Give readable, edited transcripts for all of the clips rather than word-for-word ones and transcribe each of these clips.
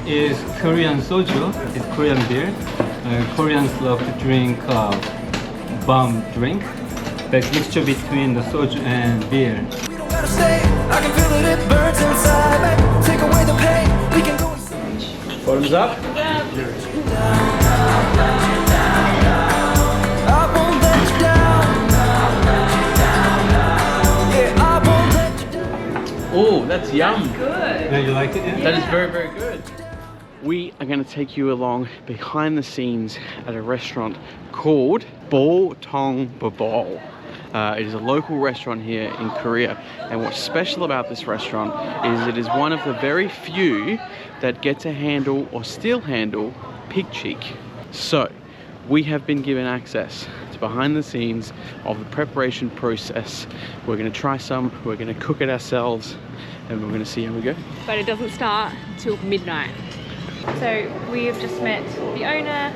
is Korean Soju. It's Korean beer. Koreans love to drink bomb drink. That's mixture between the soju and beer. We don't gotta stay. I can feel it, it burns inside. Babe, take away the pain. We can go inside. Bottoms up. I won't let you down. Yeah, I won't let you down. Oh, that's yum. Yeah, you like it? Yeah? That is very, very good. We are going to take you along behind the scenes at a restaurant called Bo Tong Babol. It is a local restaurant here in Korea, and what's special about this restaurant is it is one of the very few that get to handle or still handle pig cheek. So we have been given access to behind the scenes of the preparation process. We're going to try some, we're going to cook it ourselves, and we're going to see how we go. But it doesn't start till midnight. So we have just met the owner,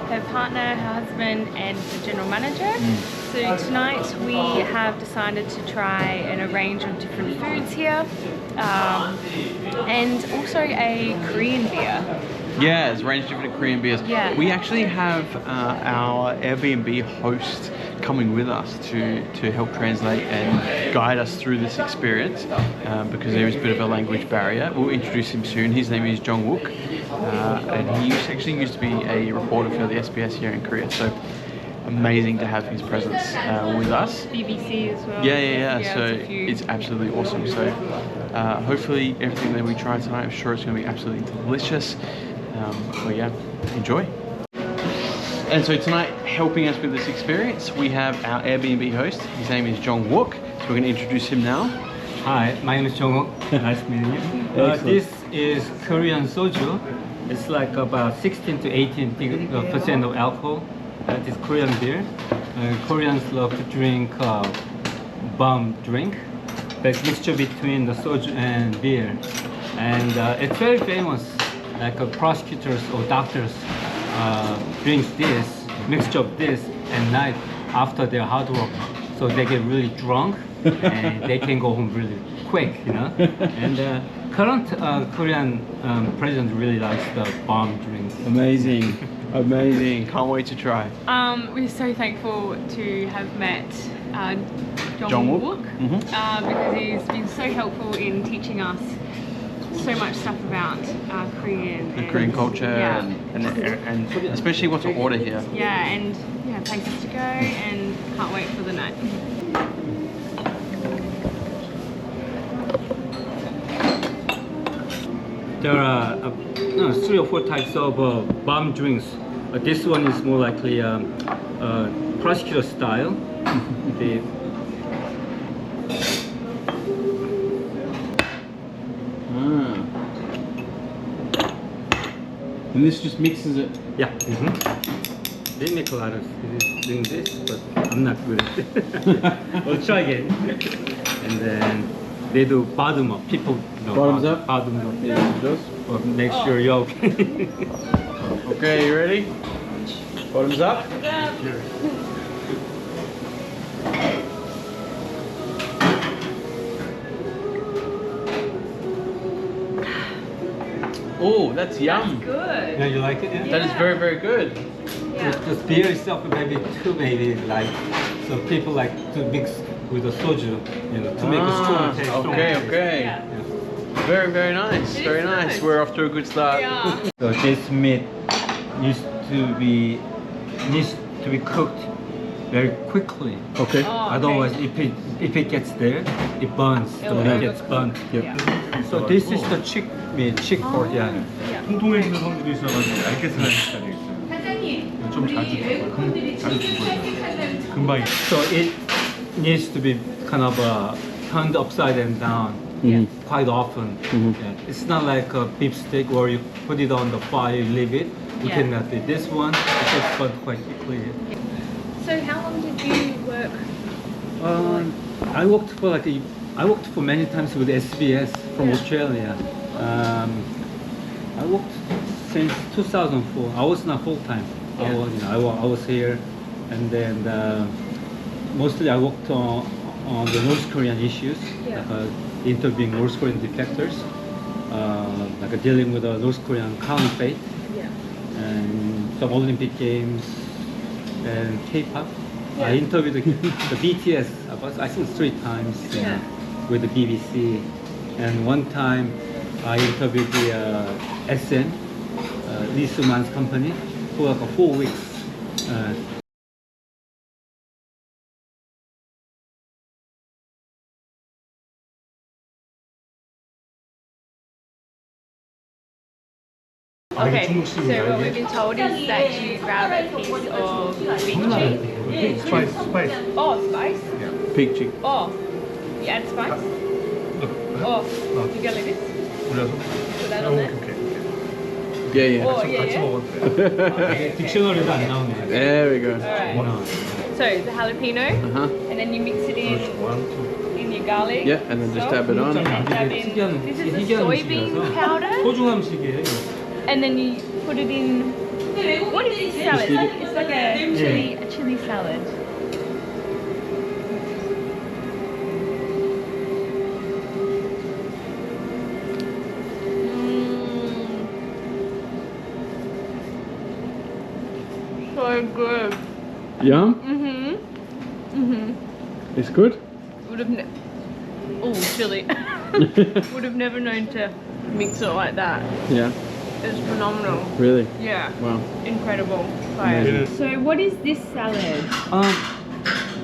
her partner, her husband, and the general manager. So tonight we have decided to try a range of different foods here, and also a Korean beer. Yeah, there's a range of different Korean beers. Yeah. We actually have our Airbnb host coming with us to help translate and guide us through this experience because there is a bit of a language barrier. We'll introduce him soon. His name is Jong-wook, and he actually used to be a reporter for the SBS here in Korea. So amazing to have his presence with us. BBC as well. Yeah. So it's absolutely awesome. So hopefully everything that we try tonight, I'm sure it's going to be absolutely delicious. But yeah, enjoy. And so tonight, helping us with this experience, we have our Airbnb host. His name is Jong-wook. So we're going to introduce him now. Hi, my name is Jong-wook. Nice meeting you. This is Korean Soju. It's like about 16 to 18% of alcohol. That is Korean beer. Koreans love to drink bomb drink. That's mixture between the soju and beer. And it's very famous. Like prosecutors or doctors drink this, mixture of this at night after their hard work. So they get really drunk and they can go home really quick, you know. And current Korean president really likes the bomb drinks. Amazing. Amazing. Can't wait to try. We're so thankful to have met Jong-wook. Because he's been so helpful in teaching us so much stuff about Korean. The Korean culture and especially what to order here. Yeah, and places to go, and can't wait for the night. There are 3 or 4 types of bomb drinks. This one is more likely prosecutor style. And this just mixes it. Yeah. They make a lot of doing this, but I'm not good at it. We'll try again. And then they do bottom up. People know Bottoms up? Bottom up. Yeah, it does. But make sure you're okay. Okay, you ready? Bottoms up. Oh, that's yum. Good. Yeah, you like it? Yeah? That is very, very good. The beer itself maybe too light. So people like to mix with the soju, you know, to make a strong taste. Okay. Yeah. Very, very nice. Very nice. nice. We're off to a good start. Yeah. So this meat needs to be cooked very quickly. Okay. Otherwise, if it gets there, it burns. The meat gets burnt. Yeah. So this is the chick meat, chick pork. Yeah. 통통해지는 성질이 있어가지고 얇게 슬라이스 잘돼 있어요. 좀 자주 죽어요. 자주 죽어요. 금방 익어요. So it needs to be kind of turned upside and down quite often. Yeah. It's not like a beef steak where you put it on the fire, you leave it. You Yeah. cannot do this one. It gets burnt quite quickly. So how long did you work? I worked for many times with SBS from Australia. I worked since 2004. I was not full time. I was here, and then mostly I worked on the North Korean issues, interviewing North Korean defectors. like dealing with the North Korean current fate Yeah. and some Olympic Games and K-pop. Yeah. I interviewed the BTS about I think 3 times Yeah. with the BBC, and one time I interviewed the SN, Lee Soo-man's company, for like 4 weeks. Okay, so what we've been told is that you grab a piece of beef cheek. 스파이스. Oh, spice. Pig cheek. Oh, you add spice. Oh, you go like this. 올려서. Put that on there. 오케이. Yeah, yeah. Oh, yeah, 같이 yeah. 먹어도 돼. 딕셔너리도 안 나오네. There we go. Alright. So the jalapeno, and then you mix it in your garlic. Yeah, and then just dab it on. And dab in. This is the soybean powder. 소중함식이에요. And then you put it in. What is this salad? It's like a chili salad. So good. Yum? It's good? Would have chili. Would have never known to mix it like that. Yeah. It's phenomenal. Really? Yeah. Wow. Incredible. Amazing. So what is this salad?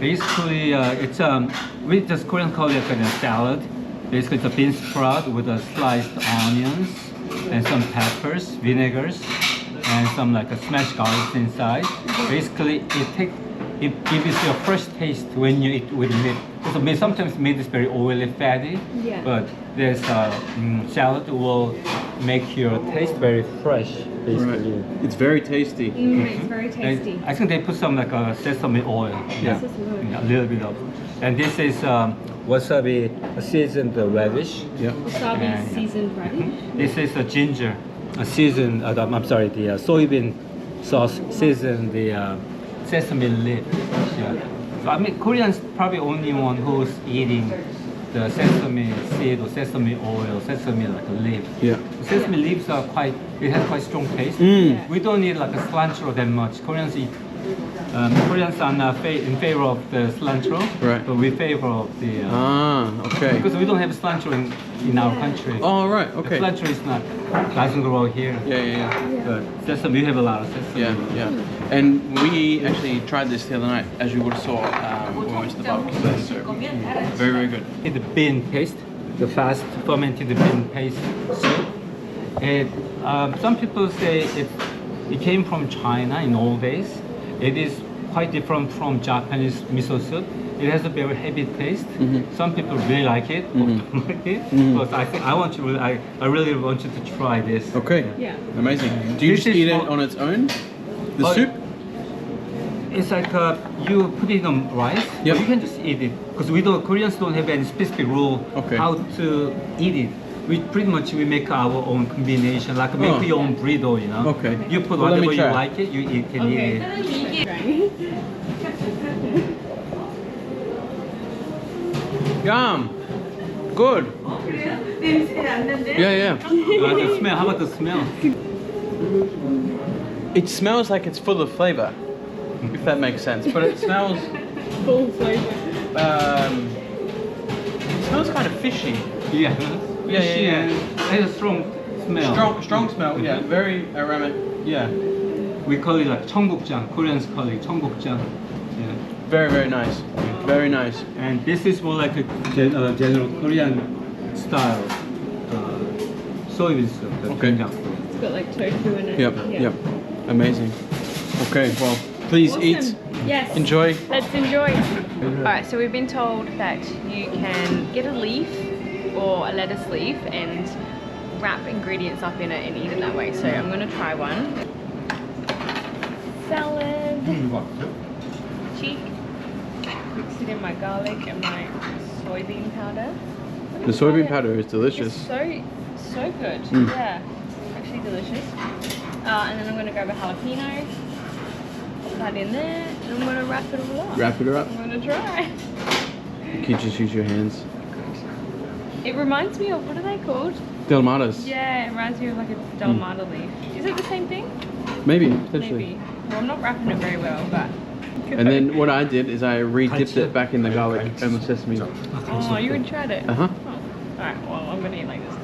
Basically, it's we just Korean call it kind of salad. Basically, it's a bean sprout with sliced onions and some peppers, vinegars, and some like a smashed garlic inside. Basically, it gives you a fresh taste when you eat with meat. So sometimes meat is very oily, fatty, Yeah. but this salad will make your taste very fresh. Basically. Right. It's very tasty. It's very tasty. And I think they put some like sesame oil. Yeah. Yeah, a little bit of. And this is wasabi seasoned radish. Yeah. Wasabi Yeah. seasoned radish. This is a ginger seasoned. I'm sorry, the soybean sauce seasoned the sesame leaf. Yeah. So I mean, Koreans probably only one who's eating the sesame seed or sesame oil, sesame like a leaf. Yeah. Sesame leaves are it has quite strong taste. Mm. We don't need like a cilantro that much. Koreans are not in favor of the cilantro, Right. but we favor of the Okay. because we don't have cilantro in our country. Oh, right. The Okay. cilantro is doesn't grow here. Yeah. But sesame, we have a lot of sesame. Yeah. And we actually tried this the other night, as you would have saw when we went to the barbecue place. So very, very good. The bean paste, the fast fermented bean paste soup. Some people say it came from China in old days. It is quite different from Japanese miso soup. It has a very heavy taste. Some people really like it, or don't like it. But I think I really want you to try this. Okay. Yeah. Amazing. Do you This just is eat it more- on its own? The Oh, soup? It's like you put it on rice. Yep. Or you can just eat it because Koreans don't have any specific rule Okay. how to eat it. We pretty much make our own combination, like make Oh. your own burrito, you know. Okay. You put Well, let me whatever you try. like it, you can eat it. Yum. Good. Yeah. The smell. How about the smell? It smells like it's full of flavor, if that makes sense. But it smells. Full flavor. It smells kind of fishy. Yeah. Yeah. It has a strong smell. Strong smell. Yeah. Very aromatic. Yeah. We call it like 청국장. Koreans call it 청국장. Yeah. Very, very nice. Very nice. And this is more like a general Korean style soybean soup. the Okay. 된장. It's got like tofu in it. Yep. Amazing. Okay. Well, please eat. Awesome. Yes. Enjoy. Let's enjoy. Alright, so we've been told that you can get a leaf or a lettuce leaf and wrap ingredients up in it and eat it that way. So I'm going to try one. Salad. Cheek. Mix it in my garlic and my soybean powder. The soybean powder is It's delicious. so good. Mm. Yeah, actually delicious. And then I'm going to grab a jalapeno. Put that in there, and I'm going to wrap it all up. Wrap it up. I'm going to try. You can just use your hands. It reminds me of, what are they called? Delmatas. Yeah, it reminds me of like a Delamata leaf. Is it the same thing? Maybe, potentially. Maybe. Well, I'm not wrapping it very well, but. And then what I did is I re-dipped it back in the garlic and the sesame. Oh, you had tried it? Uh-huh. Oh. Alright, well, I'm gonna eat like this.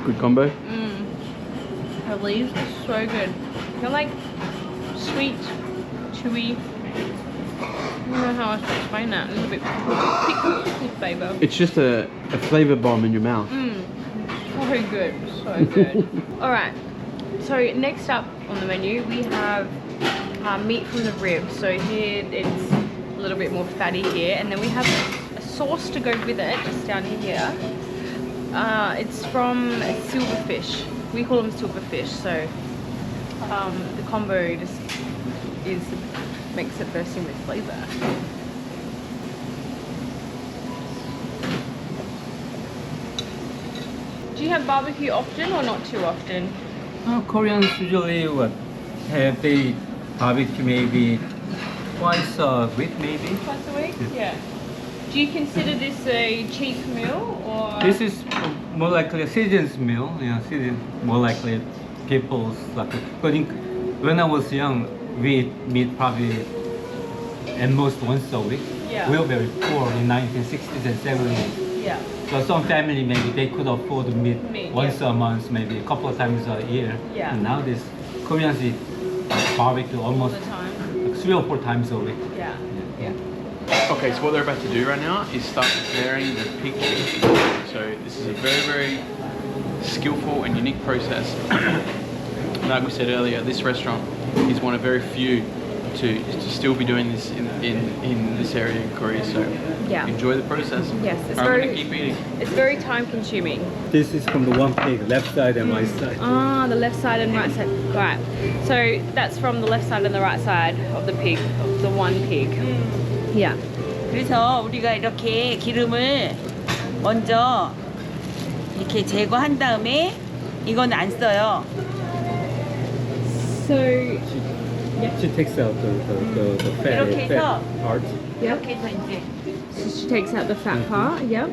Good combo. The leaves are so good. They're like sweet, chewy. I don't know how else to explain that. A little bit pickle flavour. It's just a flavor bomb in your mouth. So good, so good. Alright, so next up on the menu we have meat from the rib. So here it's a little bit more fatty here, and then we have a sauce to go with it just down here. It's from silverfish. We call them silverfish, so the combo just makes it bursting with flavour. Do you have barbecue often or not too often? Koreans usually have they barbecue maybe twice a week, maybe. Twice a week? Yeah. Do you consider this a cheap meal or? This is more likely a season's meal. Yeah, season more likely people's like. But when I was young, we eat meat probably at most once a week. Yeah. We were very poor in 1960s and 70s. Yeah. So some family maybe they could afford meat once yeah. a month, maybe a couple of times a year. Yeah. And nowadays Koreans eat barbecue almost All the time. like 3 or 4 times a week. Yeah. Yeah. Okay, so what they're about to do right now is start preparing the pig cheek. So this is a very, very skillful and unique process. Like we said earlier, this restaurant is one of very few to still be doing this in this area in Korea. So Yeah. enjoy the process. Yes, it's I'm very- gonna keep eating. It's very time consuming. This is from the one pig, left side and right side. Ah, the left side and right side. Right. So that's from the left side and the right side of the pig, of the one pig. Yeah. 그래서 우리가 이렇게 기름을 먼저 이렇게 제거한 다음에 이건 안 써요. So She takes out the fat, 이렇게 해서 part. 이렇게 해서 이제 so she takes out the fat part. Yeah.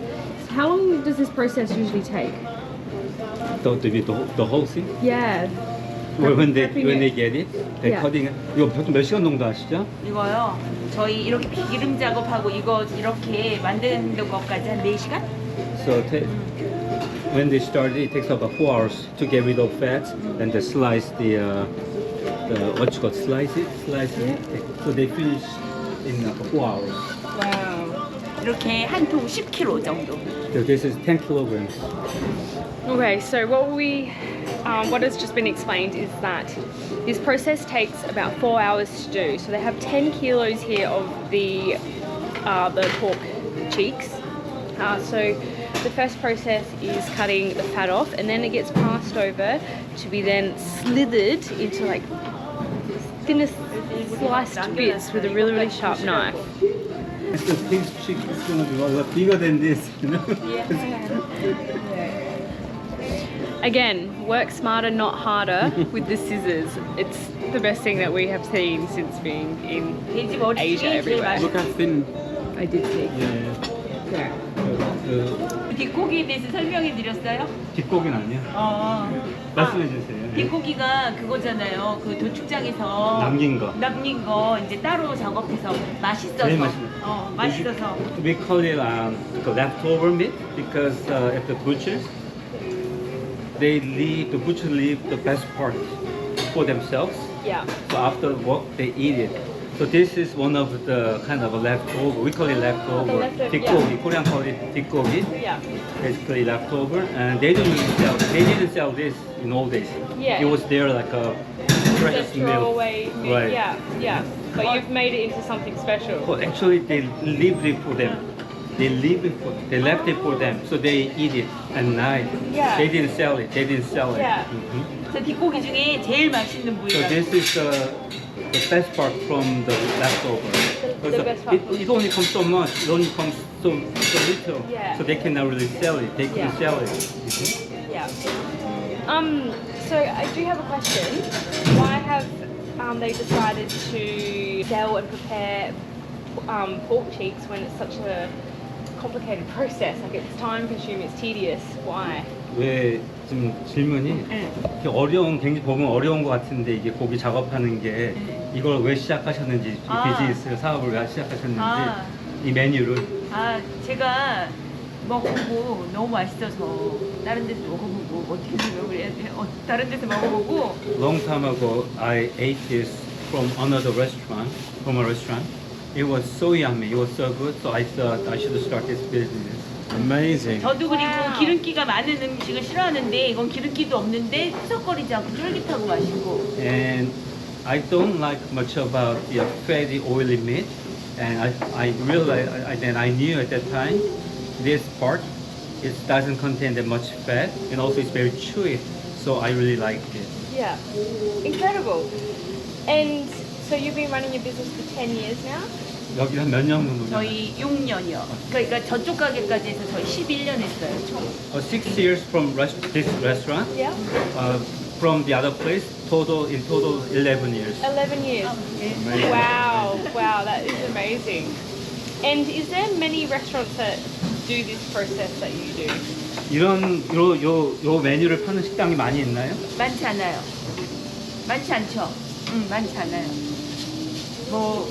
So how long does this process usually take? The whole thing. Yeah. When they Prepping it. get it, they Yeah. cutting it. 이거 보통 몇 시간 정도 하시죠? 이거요. 저희 이렇게 기름 작업하고 이거 이렇게 만드는 것까지 한 4시간? So when they start, it takes about 4 hours to get rid of fat, and they slice the what you call slice it. So they finish in 4 hours. 와우. 이렇게 한 통 10kg 정도. So this is 10 kilograms. Okay, so what has just been explained is that this process takes about 4 hours to do. So they have 10 kilos here of the pork cheeks. So the first process is cutting the fat off, and then it gets passed over to be then slithered into like thinnest sliced bits with a really, really sharp knife. The pig's cheek is going to be a lot bigger than this, you know? Again, work smarter, not harder with the scissors. It's the best thing that we have seen since being in 돼지 머리 Asia 제일 everywhere. Look how thin. I did see. Yeah. 뒷고기에 대해서 설명해 드렸어요? 뒷고기는 아니야. 말씀해 주세요. 뒷고기가 그거잖아요. 그 도축장에서 남긴 거. 남긴 거 이제 따로 작업해서 맛있어서. 제일 맛있는. 맛있어서. We call it the leftover meat because at the butchers, the butcher leave the best part for themselves. Yeah. So after work, they eat it. So this is one of the kind of a leftover. We call it leftover. The leftover, 뒷고기. yeah. Korean call it 뒷고기. Yeah. Basically leftover, and they don't really sell. They didn't sell this in old days. Yeah. It was there like a The precious meal. throwaway meat. Right. Yeah, yeah. But you've made it into something special. Well, actually, they leave it for them. They left it for them, so they eat it at night. Yeah. They didn't sell it. Yeah. Mhm. 그래서 뒷고기 중에 제일 맛있는 So 부위가 this is the best part from the leftover. The best part. It only comes so much. It only comes so little. Yeah. So they cannot really sell it. They couldn't Yeah. sell it. Mhm. Yeah. So I do have a question. Why have they decided to gel and prepare pork cheeks when it's such a complicated process? Like it's time consuming, it's tedious. Why? 왜 지금 질문이 이렇게 굉장히 보면 어려운 것 같은데 이게 고기 작업하는 게 이걸 왜 시작하셨는지 이 비즈니스 사업을 왜 시작하셨는지 이 메뉴를 제가 먹어보고 너무 맛있어서 다른 데서 먹어보고 어떻게 생각을 다른 데서 먹어보고 Long time ago I ate this from another restaurant, from a restaurant. It was so yummy, it was so good, so I thought I should start this business. Amazing. 저도 그리고 와우. 기름기가 많은 음식을 싫어하는데 이건 기름기도 없는데 푸석거리지 않고 쫄깃하고 맛있고 And I don't like much about the fatty, oily meat. And I realized, then I knew at that time, this part, it doesn't contain that much fat, and also it's very chewy. So I really liked it. Yeah, incredible. And so you've been running your business for 10 years now? 여기 한 몇 년 정도? 저희 6년이요. 그러니까 저쪽 가게까지 해서 저희 11년 했어요 총. 6 years from this restaurant. Yeah. From the other place, in total 11 years. 11 years. Wow, wow, that is amazing. And is there many restaurants that do this process that you do? 요 메뉴를 파는 식당이 많이 있나요? 많지 않아요. 많지 않죠. 많지 않아요. 뭐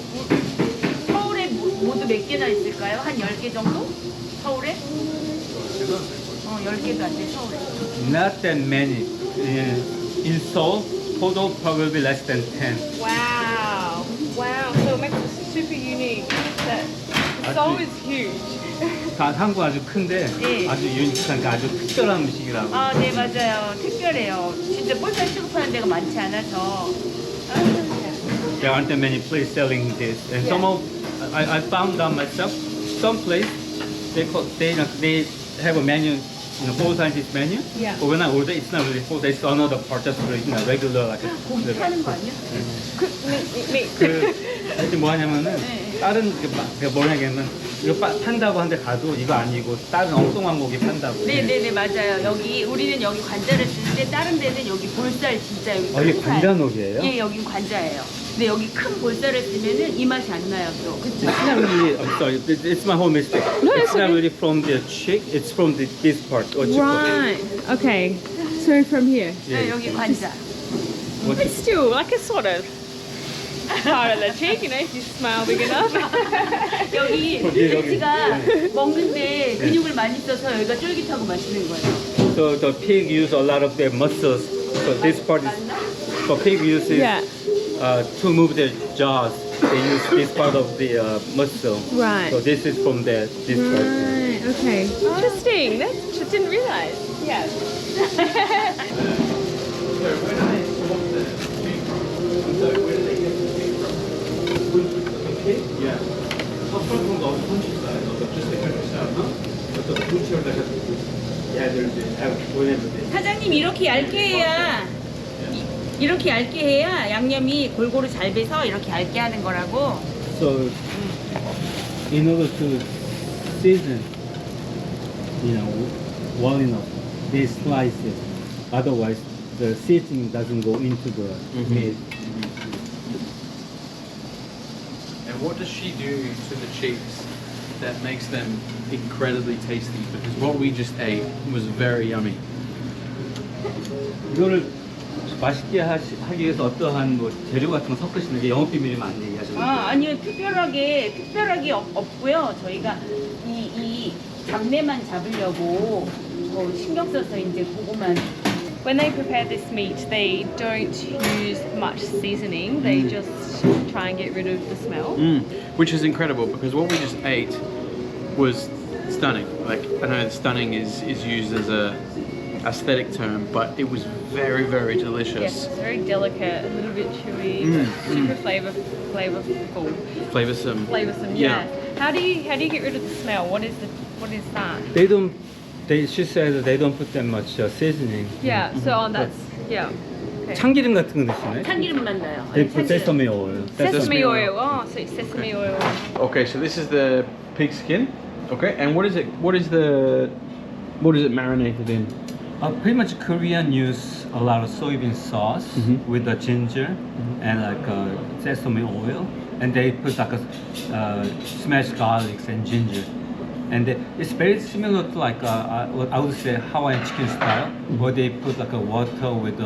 서울에 모두 몇 개나 있을까요? 한 10개 정도? 서울에? 10개도 안 돼, 서울에. Not that many. In Seoul, total probably less than 10. Wow, wow. So it makes it super unique. That Seoul is huge. 한국 아주 큰데 네. 아주 유니크한 아주 특별한 음식이라고. 네 맞아요. 특별해요. 진짜 볼살 취급하는 데가 많지 않아서. There aren't that many places selling this, and some of I found out myself. Some place they have a menu, full size menu. Yeah. But when I order, it's not really full. It's another part, just regular like. 고기 파는 거 아니야? 하여튼 뭐 하냐면은 다른 뭘 하냐면 이거 판다고 한데 가도 이거 아니고 다른 엉뚱한 고기 판다고. 네네네 맞아요. 우리는 여기 관자를 쓰는데 다른 데는 여기 볼살 진짜 여기. 이게 관자놀이에요? 예, 여긴 관자예요. 근데 여기 큰 볼살을 쓰면은 이 맛이 안 나요 또. 그쵸? It's not really. I'm sorry. It's my whole mistake. It's not really from the cheek. It's from this part. Right. Okay. So from here. 네, 여기 관자. But still, like a sort of part of the cheek, you know, if you smile big enough. 여기 돼지가 먹는데 근육을 많이 써서 여기가 쫄깃하고 맛있는 거예요. So the pig use a lot of their muscles. So this part is. So pig uses to move their jaws. They use this part of the muscle. Right. So this is from this part. Right. Okay. Interesting. That just didn't realize. Yeah. Yeah. 사장님 이렇게 얇게 해야 양념이 골고루 잘 배서 이렇게 얇게 하는 거라고. So, in order to season, well enough, they slice it. Otherwise, the seasoning doesn't go into the meat. And what does she do to the cheeks that makes them incredibly tasty? Because what we just ate was very yummy. 이거를 맛있게 하기 위해서 어떠한 뭐 재료 같은 거 섞으시는 게 영업 비밀이면 안 얘기하시는 거예요? 아니요 특별하게 없고요. 저희가 이 잡내만 잡으려고 신경 써서 이제 그거만. When they prepare this meat, they don't use much seasoning. They just try and get rid of the smell. Which is incredible because what we just ate was stunning. Like I know stunning is used as a aesthetic term, but it was very, very delicious. Yes, it's very delicate, a little bit chewy, super flavorful. Flavoursome. Flavoursome, yeah. How do you get rid of the smell? What is that? They don't. She said that they don't put that much seasoning. Yeah. So that's yeah. Okay. 참기름 같은 거 넣으시나요? 참기름만 넣어요. They put sesame oil. Sesame oil. Oh, so it's sesame oil. Okay, so this is the pig skin. Okay, and what is it? What is it marinated in? Pretty much Korean use a lot of soybean sauce with the ginger and like sesame oil, and they put like a smashed garlics and ginger, and it's very similar to like what I would say Hawaiian chicken style, where they put like a water with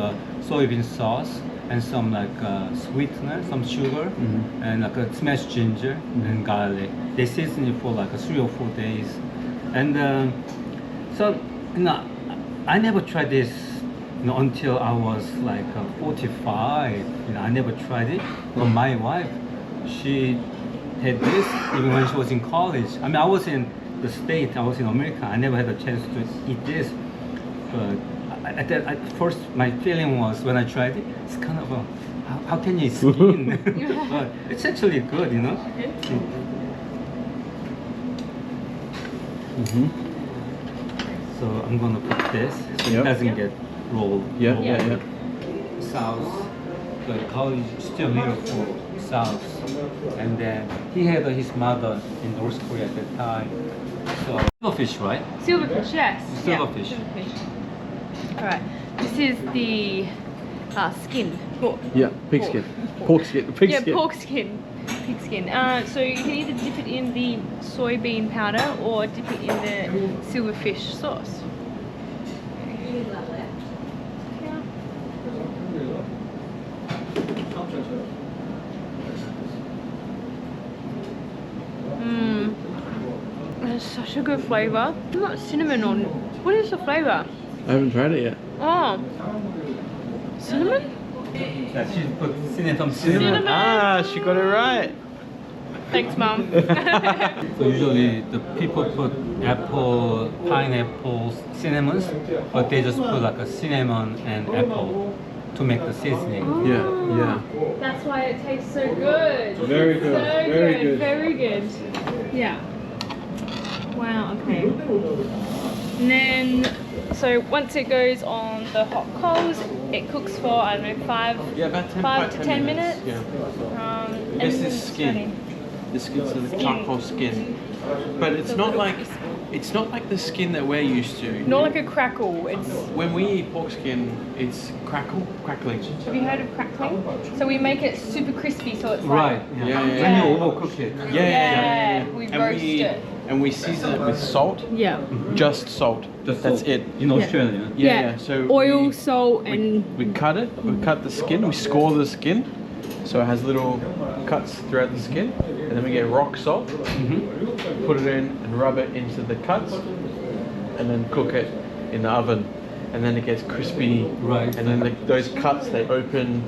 soybean sauce and some like sweetener, some sugar, and like a smashed ginger and garlic. They season it for like 3 or 4 days, and so I never tried this until I was like 45. I never tried it, but my wife, she had this even when she was in college. I mean, I was in the States, I was in America. I never had a chance to eat this, but at first my feeling was when I tried it, it's kind of how can you eat skin? But it's actually good, So I'm gonna put this so it doesn't get rolled. Sauce, the college still little for sauce, and then he had his mother in North Korea at that time. So silverfish, right? Silverfish, yes. Silverfish. Alright, this is the skin. Yeah, pig skin. Pork skin. Pig Yeah, skin. pork skin. Pig skin. So you can either dip it in the soybean powder or dip it in the silverfish sauce. It's such a good flavour. It's not cinnamon on. What is the flavour? I haven't tried it yet. Oh, cinnamon? Yeah, she put cinnamon. Ah, she got it right. Thanks, Mum. So usually the people put apple, pineapple, cinnamons, but they just put like a cinnamon and apple to make the seasoning. Yeah. That's why it tastes so good. Very good. So Very good. Very good. Yeah. Wow, okay. And then, so once it goes on the hot coals, it cooks for, I don't know, About 5 to 10 minutes. Yeah. And This then is it's skin. ready. This is the charcoal skin, but it's not like the skin that we're used to. Not like a crackle. It's. When we eat pork skin, it's crackling. Have you heard of crackling? So we make it super crispy, so it's Right. like. Yeah. When you overcook it. Yeah. We And roast it. And we season it with salt. Yeah. Just salt. Just That's salt. it. In Australia. Yeah. So Oil, salt, we and. we cut it. We cut the skin. We score the skin, so it has little cuts throughout the skin, and then we get rock salt. Put it in and rub it into the cuts, and then cook it in the oven, and then it gets crispy. Right. And then those cuts they open,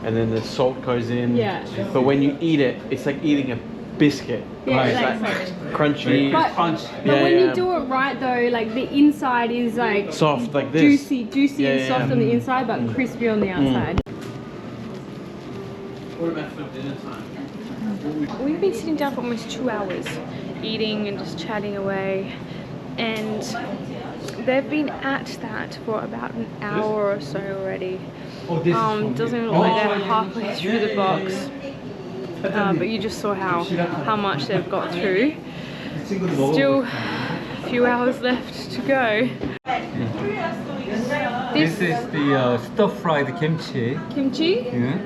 and then the salt goes in. Yeah. But when you eat it, it's like eating a biscuit. Yeah, Right. It's exactly. like crunchy, But, Punch. but when Yeah. you do it right though, like the inside is like soft like this. juicy Yeah, and yeah, soft yeah. on the inside, but crispy on the outside. What about for dinner time? We've been sitting down for almost 2 hours, eating and just chatting away, and they've been at that for about an hour or so already. Doesn't even look like they're halfway through the box, but you just saw how much they've got through. Still a few hours left to go. This is the stir-fried kimchi. Kimchi? Yeah.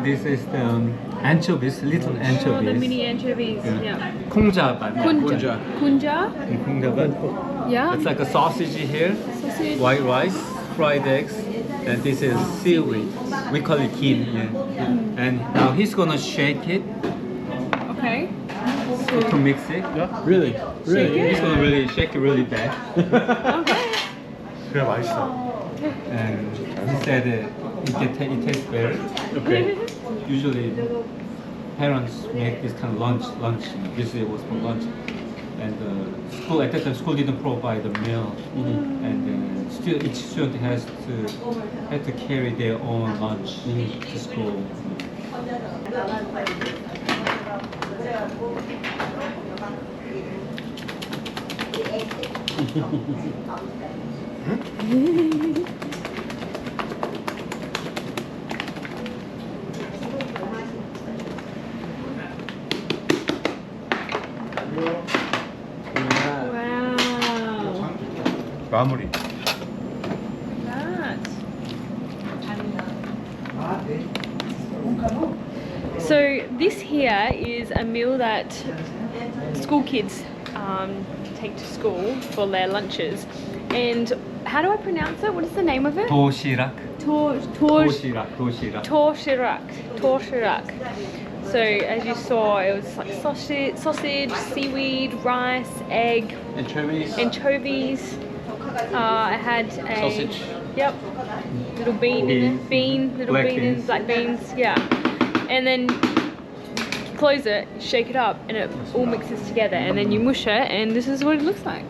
This is the anchovies, little anchovies. Oh, the mini anchovies. Yeah. 콩자반. Kunja. Kunja? 콩자반. Yeah. It's like a sausage here, Sausage. white rice, fried eggs, and this is seaweed. We call it kim. Yeah. And now he's gonna shake it Okay. to mix it. Really? He's gonna really shake it really bad. Okay. 그래 맛있어. And he said it tastes better. Okay. Usually parents make this kind of lunch. Usually it was for lunch. And school at that time school didn't provide the meal, and still each student had to carry their own lunch to school. Wow. 마무리. That. here is a meal that school kids take to school for their lunches. And how do I pronounce it? What is the name of it? 도시락. Toshirak. 도시락. Toshirak. So as you saw, it was like sausage, seaweed, rice, egg, anchovies. I had a Sausage. Yep. Little bean in it. Little Black bean beans. and black beans. Yeah. And then close it, shake it up, and it all mixes together. And then you mush it, and this is what it looks like.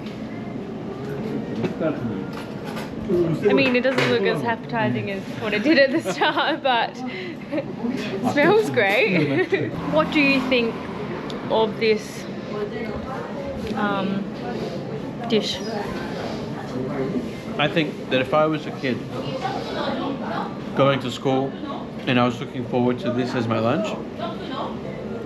I mean, it doesn't look as appetizing as what it did at the start, but it smells great. What do you think of this dish? I think that if I was a kid going to school and I was looking forward to this as my lunch,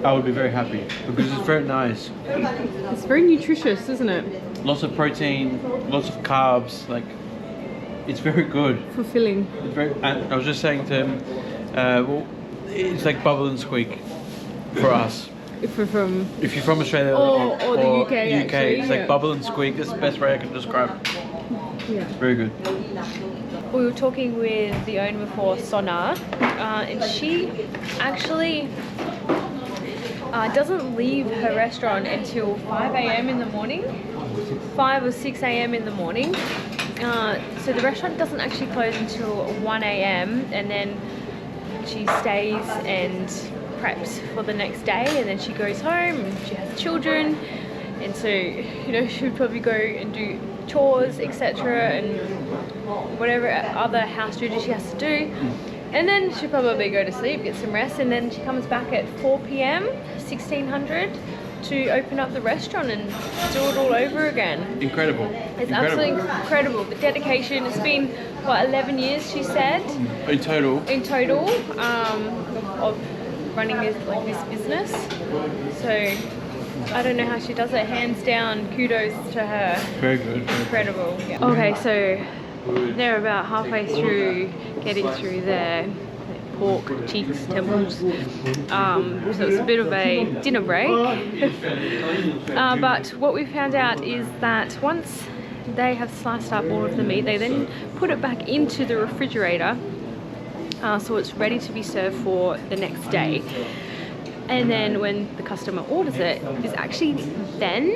I would be very happy because it's very nice. It's very nutritious, isn't it? Lots of protein, lots of carbs, like it's very good. Fulfilling. It's very, and I was just saying to him, well, it's like bubble and squeak for us. If we're from If you're from Australia or the UK, actually, it's yeah. like bubble and squeak. That's the best way I can describe it. yeah. It's very good. We were talking with the owner before, Sona, and she actually doesn't leave her restaurant until 5 a.m. in the morning, 5 or 6 a.m. in the morning. So the restaurant doesn't actually close until 1 a.m. and then she stays and preps for the next day, and then she goes home and she has children, and so she would probably go and do chores, etc., and whatever other house duties she has to do, and then she'll probably go to sleep, get some rest, and then she comes back at 4 p.m. 1600 to open up the restaurant and do it all over again. Incredible. It's absolutely incredible. The dedication. It's been 11 years, she said, In total. of running this business. So I don't know how she does it. Hands down, kudos to her. Very good. Incredible. Yeah. Okay, so they're about halfway through getting through their pork cheeks, temples. So it's a bit of a dinner break. But what we found out is that once they have sliced up all of the meat, they then put it back into the refrigerator, so it's ready to be served for the next day. And then when the customer orders it, is actually then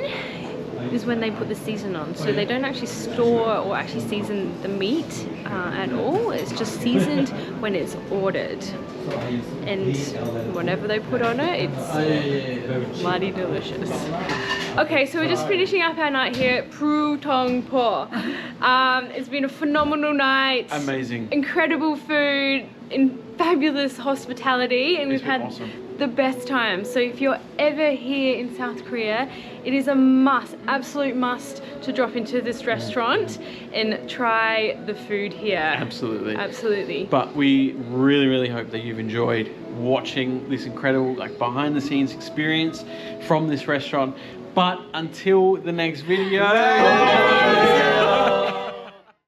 is when they put the season on. So they don't actually store or actually season the meat at all. It's just seasoned when it's ordered. And whatever they put on it, it's bloody delicious. Okay, so we're just finishing up our night here at Pru Tong Po. It's been a phenomenal night. Amazing. Incredible food, fabulous hospitality, and we've had awesome. The best time. So if you're ever here in South Korea, it is a must, absolute must, to drop into this restaurant and try the food here. Absolutely. Absolutely. But we really, really hope that you've enjoyed watching this incredible behind the scenes experience from this restaurant. But until the next video.